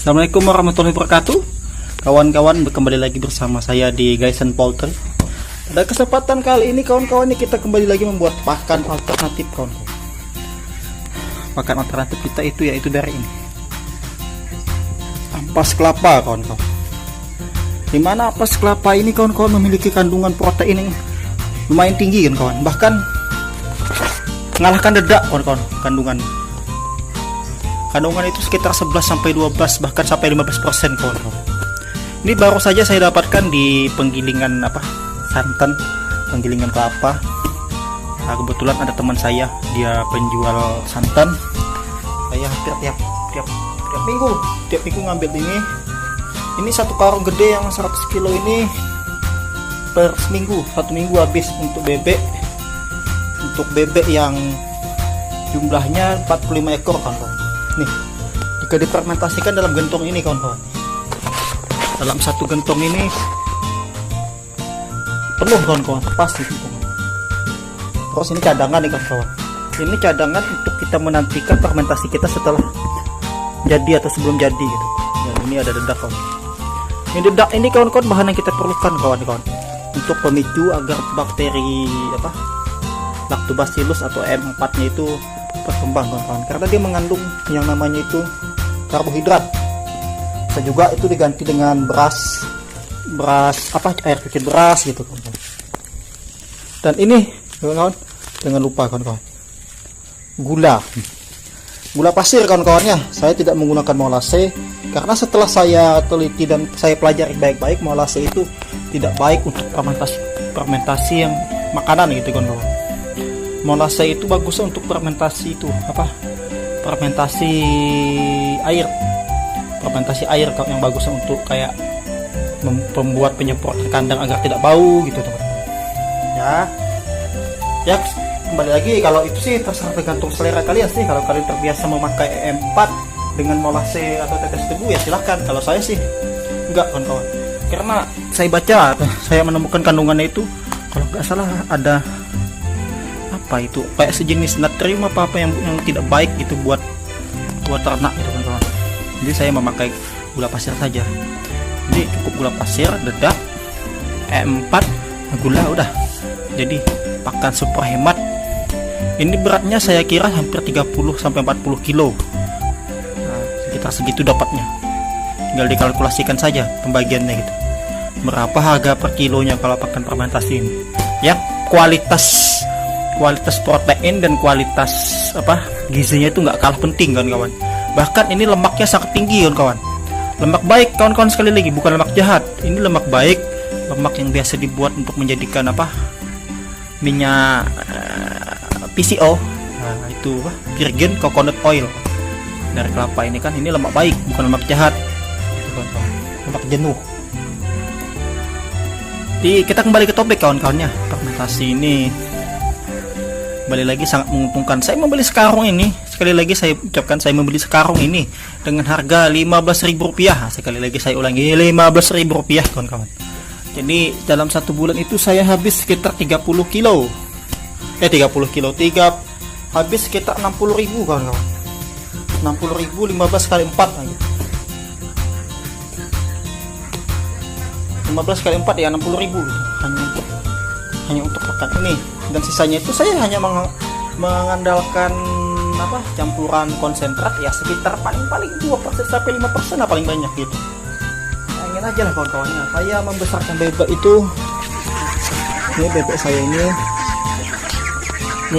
Assalamualaikum warahmatullahi wabarakatuh. Kawan-kawan, kembali lagi bersama saya di Gaisen Poultry. Pada kesempatan kali ini kawan-kawan, kita kembali lagi membuat pakan alternatif kawan-kawan. Pakan alternatif kita itu yaitu dari ini, ampas kelapa kawan-kawan. Dimana ampas kelapa ini kawan-kawan memiliki kandungan protein yang lumayan tinggi kan kawan, bahkan mengalahkan dedak kawan-kawan. Kandungan itu sekitar 11-12 bahkan sampai 15% kawan-kawan. Ini baru saja saya dapatkan di penggilingan santan, penggilingan kelapa. Nah, kebetulan ada teman saya, dia penjual santan. Saya hampir tiap minggu ngambil ini. Ini satu karung gede yang 100 kilo ini per seminggu, satu minggu habis untuk bebek. Untuk bebek yang jumlahnya 45 ekor kawan-kawan. Nih, jika difermentasikan dalam gentong ini kawan-kawan, dalam satu gentong ini penuh kawan-kawan, pasti terus ini cadangan nih kawan-kawan. Ini cadangan untuk kita menantikan fermentasi kita setelah jadi atau sebelum jadi gitu. Dan ini ada dedak kawan. Ini dedak ini kawan-kawan bahan yang kita perlukan kawan-kawan untuk pemicu agar bakteri Lactobacillus atau M4 nya itu berkembang kawan-kawan, karena dia mengandung yang namanya itu karbohidrat. Bisa juga itu diganti dengan beras air cuci beras gitu kawan-kawan. Dan ini kawan-kawan, jangan lupa kawan-kawan, gula pasir kawan-kawannya. Saya tidak menggunakan molase karena setelah saya teliti dan saya pelajari baik-baik, molase itu tidak baik untuk fermentasi yang makanan gitu kawan-kawan. Molase itu bagus untuk fermentasi fermentasi air yang bagus untuk kayak membuat penyemprot kandang agar tidak bau gitu teman-teman. Ya kembali lagi, kalau itu sih terserah tergantung selera kalian sih. Kalau kalian terbiasa memakai E4 dengan molase atau tetes tebu ya silahkan. Kalau saya sih enggak kawan-kawan, karena saya menemukan kandungannya itu kalau nggak salah ada itu kayak sejenis natrium apa yang tidak baik gitu buat ternak gitu kan. Jadi saya memakai gula pasir saja. Jadi cukup gula pasir, dedak, E4, gula, udah. Jadi pakan super hemat. Ini beratnya saya kira hampir 30-40 kilo. Nah, sekitar segitu dapatnya. Tinggal dikalkulasikan saja pembagiannya gitu. Berapa harga per kilonya kalau pakan fermentasi ini? Ya, kualitas protein dan kualitas gizinya itu nggak kalah penting kawan-kawan. Bahkan ini lemaknya sangat tinggi kawan-kawan. Lemak baik kawan-kawan, sekali lagi bukan lemak jahat. Ini lemak baik, lemak yang biasa dibuat untuk menjadikan minyak PCO. Nah, itu virgin coconut oil dari kelapa ini kan. Ini lemak baik, bukan lemak jahat. Lemak jenuh. Jadi kita kembali ke topik kawan-kawannya. Fermentasi ini kembali lagi sangat menguntungkan. Saya membeli sekarung ini, sekali lagi saya ucapkan, saya membeli sekarung ini dengan harga Rp15.000. Sekali lagi saya ulangi, Rp15.000 kawan-kawan. Jadi dalam satu bulan itu saya habis sekitar 30 kilo. Habis sekitar 60.000 kawan-kawan. 60.000 15 kali 4 lagi. 15 kali 4 ya 60.000 gitu. Hanya untuk pekan ini. Dan sisanya itu saya hanya mengandalkan campuran konsentrat ya sekitar paling 2% sampai 5% paling banyak gitu. Ingin aja lah kawan-kawannya. Saya membesarkan bebek itu, ini bebek saya ini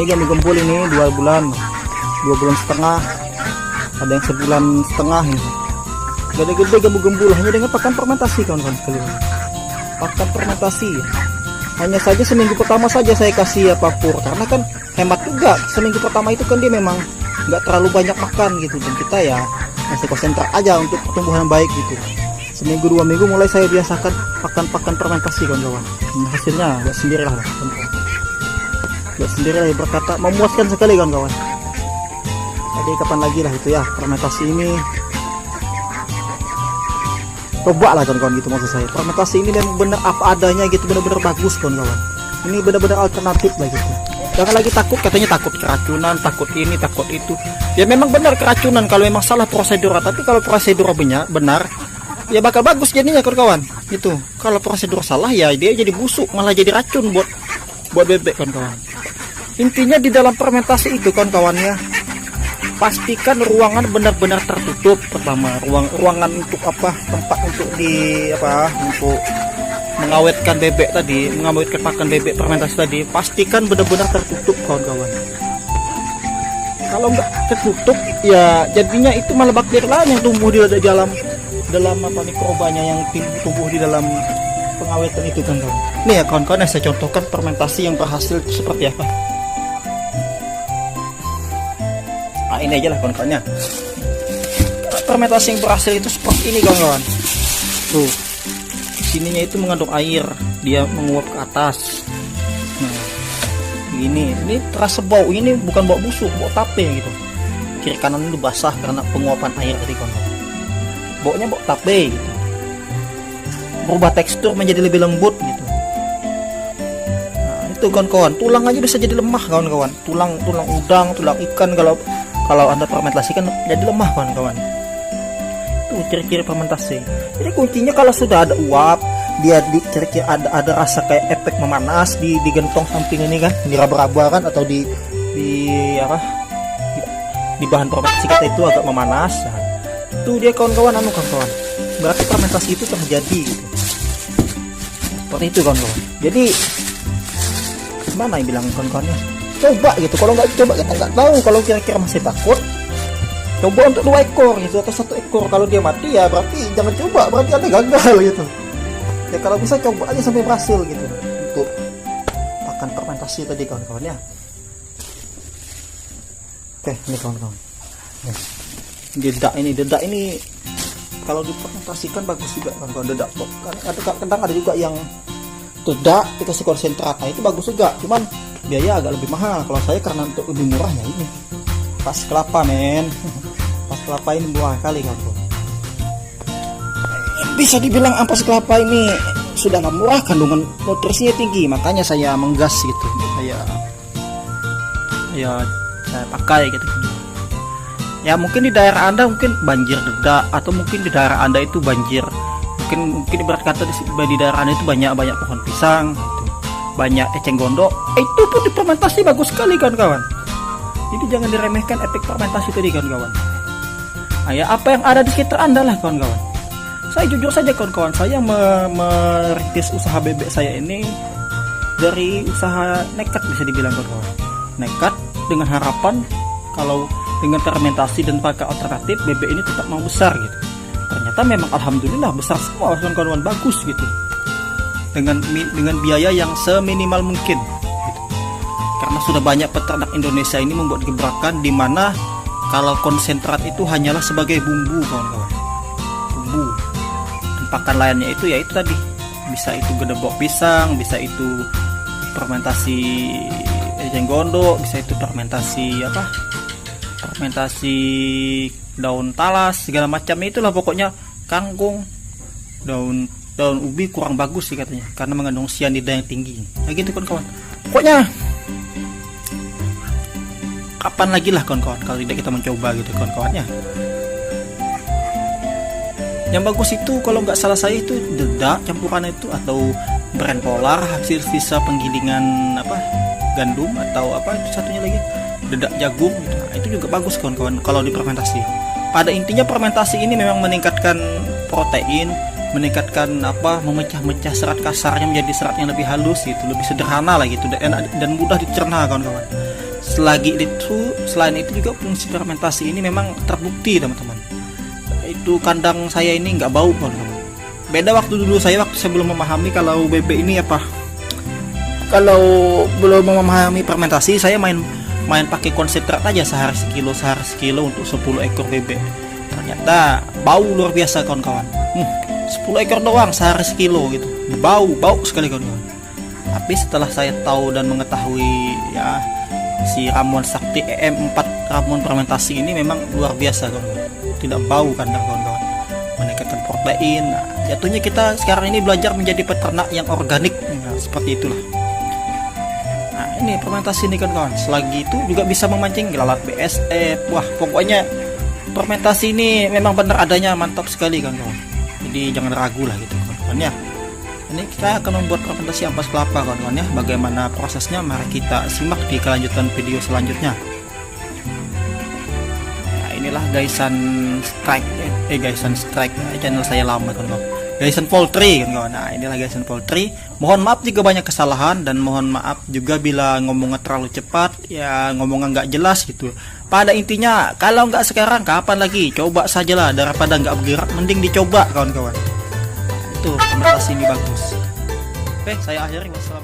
kami gembul ini 2 bulan setengah, ada yang sebulan setengah ini. Gede-gede gembul hanya dengan pakan fermentasi kawan-kawan sekalian. Pakan fermentasi. Hanya saja seminggu pertama saja saya kasih pur, karena kan hemat juga. Seminggu pertama itu kan dia memang nggak terlalu banyak makan gitu, dan kita ya masih konsentrat aja untuk pertumbuhan baik gitu. Seminggu 2 minggu mulai saya biasakan pakan fermentasi kawan-kawan. Hasilnya buat sendiri lah, berkata memuaskan sekali kawan-kawan. Jadi kapan lagi lah itu ya fermentasi ini. Coba lah kawan-kawan gitu maksud saya. Fermentasi ini memang benar apa adanya gitu, benar-benar bagus kawan-kawan. Ini benar-benar alternatif lah gitu. Jangan lagi takut, katanya takut keracunan, takut ini, takut itu. Ya memang benar keracunan kalau memang salah prosedur, tapi kalau prosedur benar, ya bakal bagus jadinya kawan-kawan. Itu. Kalau prosedur salah ya dia jadi busuk, malah jadi racun buat bebek kawan-kawan. Intinya di dalam fermentasi itu kawan-kawan ya, pastikan ruangan benar-benar tertutup. Pertama, ruangan untuk apa? Tempat untuk untuk mengawetkan bebek tadi, mengawetkan pakan bebek fermentasi tadi, pastikan benar-benar tertutup kawan-kawan. Kalau nggak tertutup ya jadinya itu malah bakteri lain yang tumbuh di dalam mikrobanya yang tumbuh di dalam pengawetan itu kawan-kawan. Nih ya kawan-kawan, saya contohkan fermentasi yang berhasil itu seperti apa. Ini aja lah kawan-kawannya. Fermentasi yang berhasil itu seperti ini kawan-kawan. Tuh, sininya itu mengandung air, dia menguap ke atas. Nah, ini terasa bau, ini bukan bau busuk, bau tape gitu. Kiri kanan itu basah karena penguapan air tadi kawan-kawan. Baunya bau tape gitu. Berubah tekstur menjadi lebih lembut gitu. Nah, itu kawan-kawan, tulang aja bisa jadi lemah kawan-kawan. Tulang udang, tulang ikan kalau Anda fermentasi kan jadi lemah kawan-kawan. Itu ciri-ciri fermentasi. Jadi kuncinya kalau sudah ada uap, dia kira-kira ada rasa kayak efek memanas di gentong samping ini kan, di raba-raba kan, atau di bahan fermentasi kita itu agak memanas. Nah, itu dia kawan-kawan kawan-kawan. Berarti fermentasi itu terjadi gitu. Seperti itu kawan-kawan. Jadi gimana yang bilang kawan-kawannya? Coba gitu, kalau nggak coba kita nggak tahu. Kalau kira-kira masih takut, coba untuk 2 ekor gitu atau 1 ekor. Kalau dia mati ya berarti jangan coba, berarti Anda gagal gitu ya. Kalau bisa coba aja sampai berhasil gitu untuk pakan fermentasi tadi kawan-kawan ya. Oke, ini kawan-kawan, dedak ini kalau difermentasikan bagus juga kawan-kawan. Dedak kok kadang ada juga yang dedak dikasih konsentrat, nah itu bagus juga, cuman biaya agak lebih mahal. Kalau saya karena untuk lebih murahnya ini pas kelapa pas kelapa ini murah kali kan. Bisa dibilang ampas kelapa ini sudah nggak murah, kandungan nutrisinya tinggi, makanya saya menggas gitu, saya pakai gitu. Ya mungkin di daerah Anda mungkin banjir dedak, atau mungkin di daerah Anda itu banjir, mungkin ibarat kata di daerah Anda itu banyak pohon pisang gitu, banyak eceng gondok, itu pun difermentasi bagus sekali kawan-kawan. Jadi jangan diremehkan efek fermentasi tadi kawan-kawan. Nah, ya apa yang ada di sekitar Anda lah kawan-kawan. Saya jujur saja kawan-kawan, saya merintis usaha bebek saya ini dari usaha nekat, bisa dibilang kawan-kawan. Nekat dengan harapan kalau dengan fermentasi dan pakai alternatif bebek ini tetap mau besar gitu. Ternyata memang alhamdulillah besar semua kawan-kawan, bagus gitu. Dengan biaya yang seminimal mungkin gitu. Karena sudah banyak peternak Indonesia ini membuat gebrakan di mana kalau konsentrat itu hanyalah sebagai bumbu kawan-kawan, bumbu. Dan pakan lainnya itu ya itu tadi, bisa itu gedebok pisang, bisa itu fermentasi eceng gondok, bisa itu fermentasi daun talas, segala macamnya itulah pokoknya, kangkung, daun ubi kurang bagus sih katanya karena mengandung sianida yang tinggi. Nah gitu kawan-kawan. Pokoknya kapan lagi lah kawan-kawan kalau tidak kita mencoba gitu kawan-kawannya. Yang bagus itu kalau nggak salah saya itu dedak campuran itu, atau brand polar hasil sisa penggilingan gandum, atau itu satunya lagi dedak jagung gitu. Nah, itu juga bagus kawan-kawan kalau difermentasi. Pada intinya fermentasi ini memang meningkatkan protein, meningkatkan memecah-mecah serat kasarnya menjadi serat yang lebih halus gitu, lebih sederhana lah gitu, dan mudah dicerna kawan-kawan. Selain itu juga fungsi fermentasi ini memang terbukti teman-teman. Itu kandang saya ini nggak bau kawan-kawan. Beda waktu saya belum memahami kalau bebek ini kalau belum memahami fermentasi, saya main pakai konsentrat aja sehari sekilo untuk 10 ekor bebek. Ternyata bau luar biasa kawan-kawan. 10 ekor doang sehari sekilo gitu, bau sekali kawan-kawan. Tapi setelah saya tahu dan mengetahui ya si ramuan sakti EM4 ramuan fermentasi ini memang luar biasa kawan-kawan. Tidak bau kandang kawan-kawan, meningkatkan protein. Nah, jatuhnya kita sekarang ini belajar menjadi peternak yang organik, seperti itulah. ini fermentasi ini kawan-kawan. Selagi itu juga bisa memancing lalat BSF. Wah, pokoknya fermentasi ini memang benar adanya, mantap sekali kawan-kawan. Jadi jangan ragu lah gitu kawan-kawan ya. Ini kita akan membuat fermentasi ampas kelapa kawan-kawan ya. Bagaimana prosesnya mari kita simak di kelanjutan video selanjutnya. Nah, inilah Gaisan Strike channel saya lama kawan-kawan. Gaisan Poultry kawan-kawan. Nah, inilah Gaisan Poultry. Mohon maaf jika banyak kesalahan dan mohon maaf juga bila ngomongnya terlalu cepat, ya ngomongnya nggak jelas gitu. Pada intinya kalau nggak sekarang kapan lagi? Coba sajalah, daripada nggak bergerak mending dicoba kawan-kawan. Itu fermentasi ini bagus. Oke, saya akhiri. Wassalamualaikum.